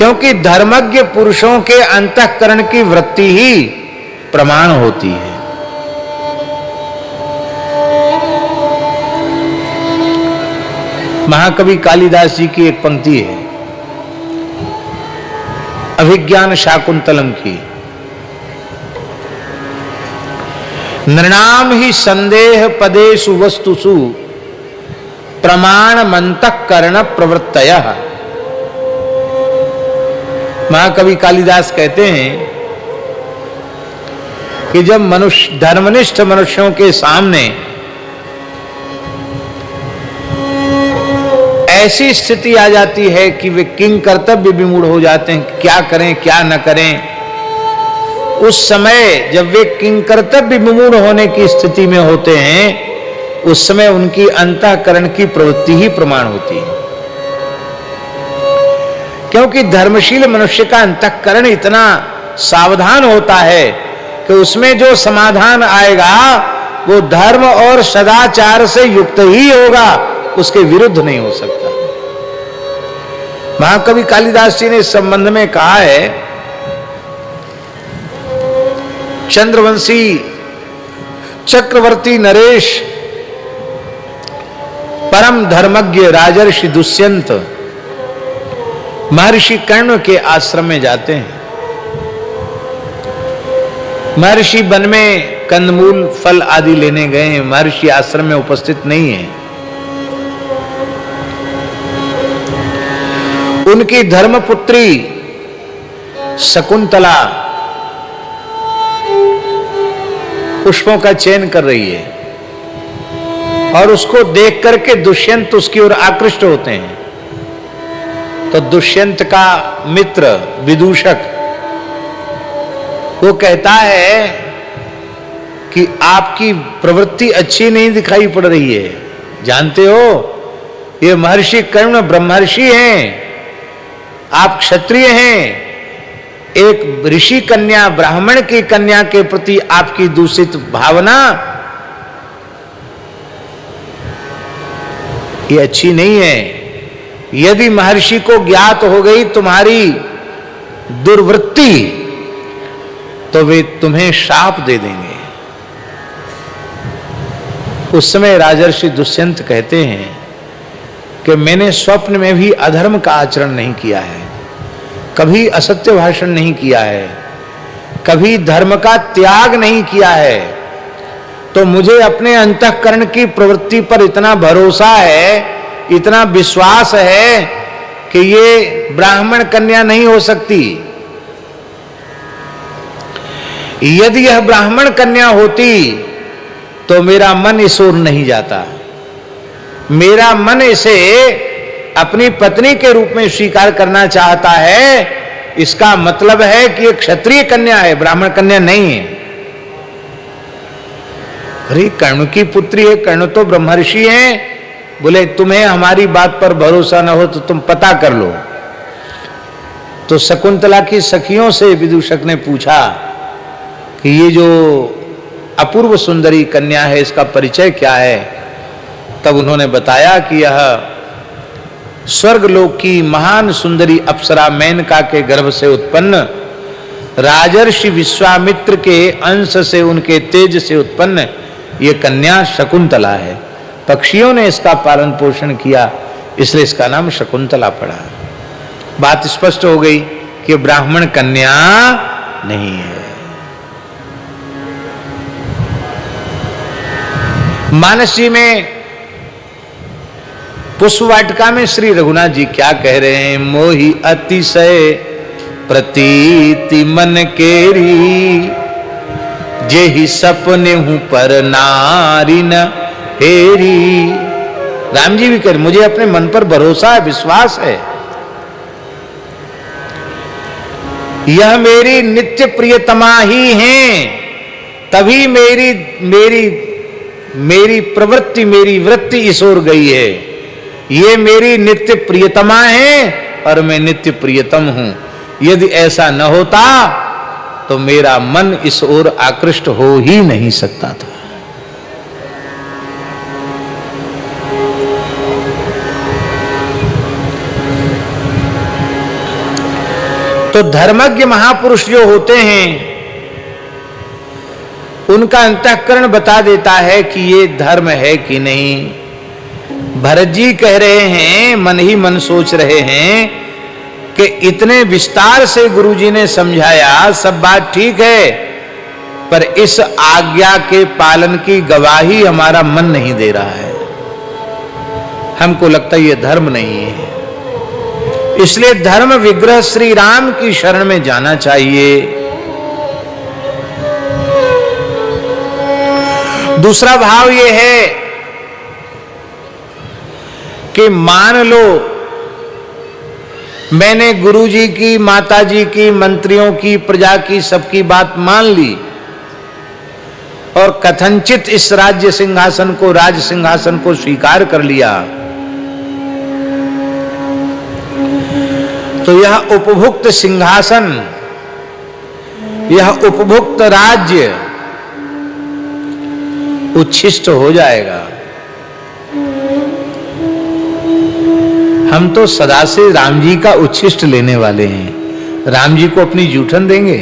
क्योंकि धर्मज्ञ पुरुषों के अंतःकरण की वृत्ति ही प्रमाण होती है। महाकवि कालिदास जी की एक पंक्ति है अभिज्ञान शाकुंतलम की, नृणाम ही संदेह पदेषु वस्तुषु प्रमाण मंतःकरण प्रवृत्तयः। महाकवि कालिदास कहते हैं कि जब मनुष्य धर्मनिष्ठ मनुष्यों के सामने ऐसी स्थिति आ जाती है कि वे किंग कर्तव्य विमूढ़ हो जाते हैं, क्या करें क्या न करें, उस समय जब वे किंग कर्तव्य विमूढ़ होने की स्थिति में होते हैं, उस समय उनकी अंतःकरण की प्रवृत्ति ही प्रमाण होती है। क्योंकि धर्मशील मनुष्य का अंतःकरण इतना सावधान होता है कि उसमें जो समाधान आएगा वो धर्म और सदाचार से युक्त ही होगा, उसके विरुद्ध नहीं हो सकता। महाकवि कालिदास जी ने इस संबंध में कहा है, चंद्रवंशी चक्रवर्ती नरेश परम धर्मज्ञ राजर्षि दुष्यंत महर्षि कर्ण के आश्रम में जाते हैं। महर्षि वन में कंदमूल फल आदि लेने गए हैं, महर्षि आश्रम में उपस्थित नहीं है। उनकी धर्मपुत्री शकुंतला पुष्पों का चयन कर रही है और उसको देख करके दुष्यंत उसकी ओर आकृष्ट होते हैं। तो दुष्यंत का मित्र विदूषक वो कहता है कि आपकी प्रवृत्ति अच्छी नहीं दिखाई पड़ रही है, जानते हो ये महर्षि कर्ण ब्रह्मर्षि हैं, आप क्षत्रिय हैं, एक ऋषि कन्या ब्राह्मण की कन्या के प्रति आपकी दूषित भावना ये अच्छी नहीं है। यदि महर्षि को ज्ञात हो गई तुम्हारी दुर्वृत्ति तो वे तुम्हें शाप दे देंगे। उस समय राजर्षि दुष्यंत कहते हैं कि मैंने स्वप्न में भी अधर्म का आचरण नहीं किया है, कभी असत्य भाषण नहीं किया है, कभी धर्म का त्याग नहीं किया है, तो मुझे अपने अंतःकरण की प्रवृत्ति पर इतना भरोसा है, इतना विश्वास है कि ये ब्राह्मण कन्या नहीं हो सकती। यदि यह ब्राह्मण कन्या होती तो मेरा मन इस ओर नहीं जाता, मेरा मन इसे अपनी पत्नी के रूप में स्वीकार करना चाहता है। इसका मतलब है कि एक क्षत्रिय कन्या है, ब्राह्मण कन्या नहीं है। अरे कर्ण की पुत्री है, कर्ण तो ब्रह्मर्षि हैं। बोले तुम्हें हमारी बात पर भरोसा न हो तो तुम पता कर लो। तो शकुंतला की सखियों से विदूषक ने पूछा कि ये जो अपूर्व सुंदरी कन्या है इसका परिचय क्या है। तब उन्होंने बताया कि यह स्वर्गलोक की महान सुंदरी अप्सरा मेनका के गर्भ से उत्पन्न, राजर्षि विश्वामित्र के अंश से, उनके तेज से उत्पन्न ये कन्या शकुंतला है। पक्षियों ने इसका पालन पोषण किया, इसलिए इसका नाम शकुंतला पड़ा। बात स्पष्ट हो गई कि ब्राह्मण कन्या नहीं है। मानस जी में पुष्प वाटिका में श्री रघुनाथ जी क्या कह रहे हैं, मोहि अतिशय प्रतीति मन केरी, जेहि सपने हूं पर नारी न हेरी। राम जी भी कर, मुझे अपने मन पर भरोसा है, विश्वास है, यह मेरी नित्य प्रियतमा ही हैं, तभी मेरी प्रवृत्ति, मेरी वृत्ति इस ओर गई है। ये मेरी नित्य प्रियतमा है और मैं नित्य प्रियतम हूं। यदि ऐसा न होता तो मेरा मन इस ओर आकृष्ट हो ही नहीं सकता था। तो धर्मज्ञ महापुरुष जो होते हैं उनका अंतःकरण बता देता है कि ये धर्म है कि नहीं। भरत जी कह रहे हैं, मन ही मन सोच रहे हैं कि इतने विस्तार से गुरुजी ने समझाया, सब बात ठीक है, पर इस आज्ञा के पालन की गवाही हमारा मन नहीं दे रहा है। हमको लगता है ये धर्म नहीं है, इसलिए धर्म विग्रह श्री राम की शरण में जाना चाहिए। दूसरा भाव ये है कि मान लो मैंने गुरुजी की, माताजी की, मंत्रियों की, प्रजा की, सबकी बात मान ली और कथनचित इस राज्य सिंहासन को, राज सिंहासन को स्वीकार कर लिया, तो यह उपभुक्त सिंहासन, यह उपभुक्त राज्य उच्छिष्ट हो जाएगा। हम तो सदा से राम जी का उच्छिष्ट लेने वाले हैं। राम जी को अपनी जूठन देंगे?